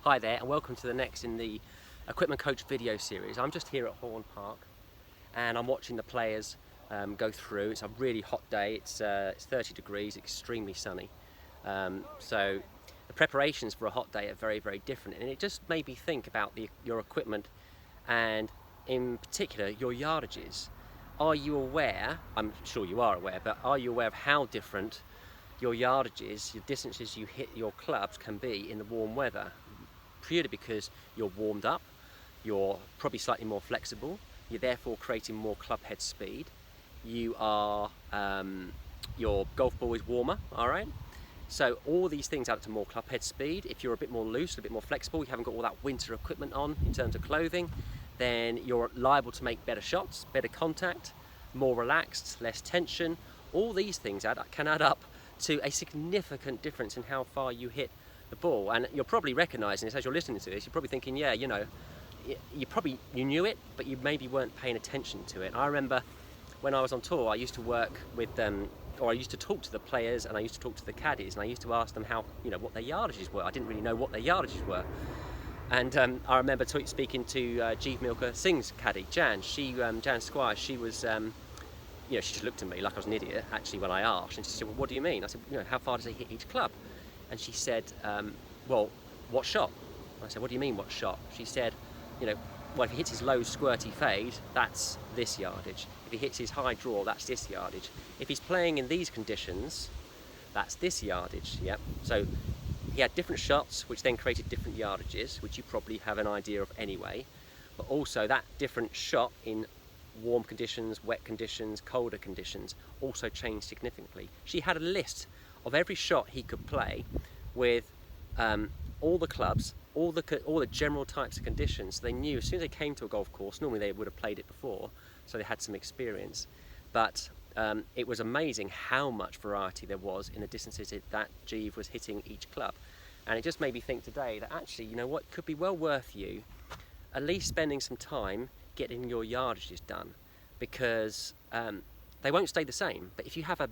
Hi there and welcome to the next in the Equipment Coach video series. I'm just here at Horn Park and I'm watching the players go through. It's a really hot day, it's 30 degrees, extremely sunny. So the preparations for a hot day are very, very different, and it just made me think about your equipment and in particular your yardages. Are you aware, I'm sure you are aware, but are you aware of how different your yardages, your distances you hit your clubs can be in the warm weather? Purely because you're warmed up, you're probably slightly more flexible, you're therefore creating more club head speed, you are, your golf ball is warmer, alright? So all these things add up to more club head speed. If you're a bit more loose, a bit more flexible, you haven't got all that winter equipment on in terms of clothing, then you're liable to make better shots, better contact, more relaxed, less tension. All these things can add up to a significant difference in how far you hit the ball. And you're probably recognizing this as you're listening to this. You're probably thinking, yeah, you know, you knew it, but you maybe weren't paying attention to it. I remember when I was on tour, I used to work with or I used to talk to the players, and I used to talk to the caddies, and I used to ask them how, you know, what their yardages were. I didn't really know what their yardages were. And I remember speaking to Jeev Milka Singh's caddy, Jan. Jan Squire, she was, you know, she just looked at me like I was an idiot, actually, when I asked. And she said, well, what do you mean? I said, you know, how far does he hit each club? And she said, well, what shot? And I said, what do you mean, what shot? She said, you know, well, if he hits his low squirty fade, that's this yardage. If he hits his high draw, that's this yardage. If he's playing in these conditions, that's this yardage, yep. So he had different shots, which then created different yardages, which you probably have an idea of anyway. But also that different shot in warm conditions, wet conditions, colder conditions also changed significantly. She had a list of every shot he could play with all the clubs, all the general types of conditions. So they knew as soon as they came to a golf course, normally they would have played it before, so they had some experience. But it was amazing how much variety there was in the distances that Jeev was hitting each club. And it just made me think today that actually, you know what, could be well worth you at least spending some time getting your yardages done, because they won't stay the same. But if you have a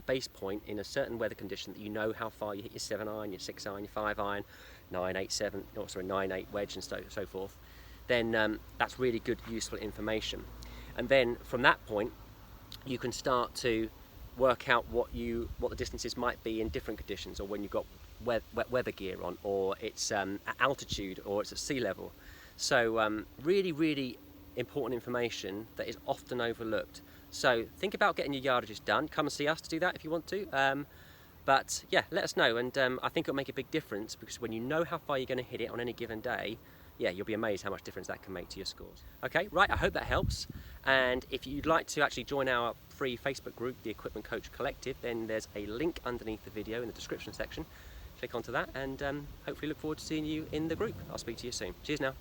base point in a certain weather condition that you know how far you hit your 7-iron, your 6-iron, your 5-iron, 9-8, 7, or sorry, 9-8 wedge and so forth, then that's really good, useful information. And then from that point, you can start to work out what the distances might be in different conditions, or when you've got wet weather gear on, or it's at altitude, or it's at sea level. So really, really important information that is often overlooked. So think about getting your yardages done. Come and see us to do that if you want to. But yeah, let us know, and I think it'll make a big difference, because when you know how far you're going to hit it on any given day, yeah, you'll be amazed how much difference that can make to your scores. Okay, right, I hope that helps. And if you'd like to actually join our free Facebook group, the Equipment Coach Collective, then there's a link underneath the video in the description section. Click onto that, and hopefully look forward to seeing you in the group. I'll speak to you soon. Cheers now.